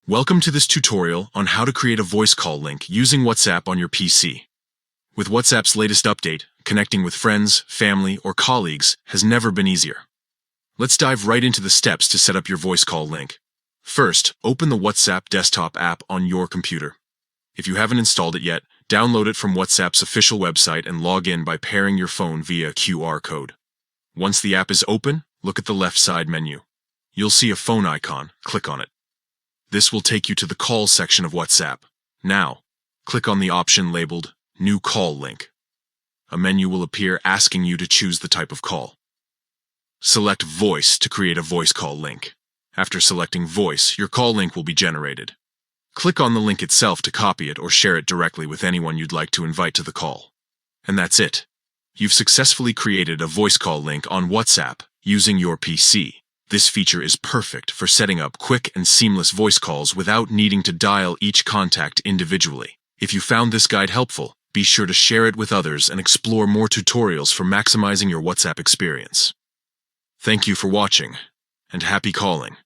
Welcome to this tutorial on how to create a voice call link using WhatsApp on your PC. With WhatsApp's latest update, connecting with friends, family, or colleagues has never been easier. Let's dive right into the steps to set up your voice call link. First, open the WhatsApp desktop app on your computer. If you haven't installed it yet, download it from WhatsApp's official website and log in by pairing your phone via QR code. Once the app is open, look at the left side menu. You'll see a phone icon. Click on it. This will take you to the Calls section of WhatsApp. Now, click on the option labeled New Call Link. A menu will appear asking you to choose the type of call. Select Voice to create a voice call link. After selecting Voice, your call link will be generated. Click on the link itself to copy it or share it directly with anyone you'd like to invite to the call. And that's it. You've successfully created a voice call link on WhatsApp using your PC. This feature is perfect for setting up quick and seamless voice calls without needing to dial each contact individually. If you found this guide helpful, be sure to share it with others and explore more tutorials for maximizing your WhatsApp experience. Thank you for watching, and happy calling.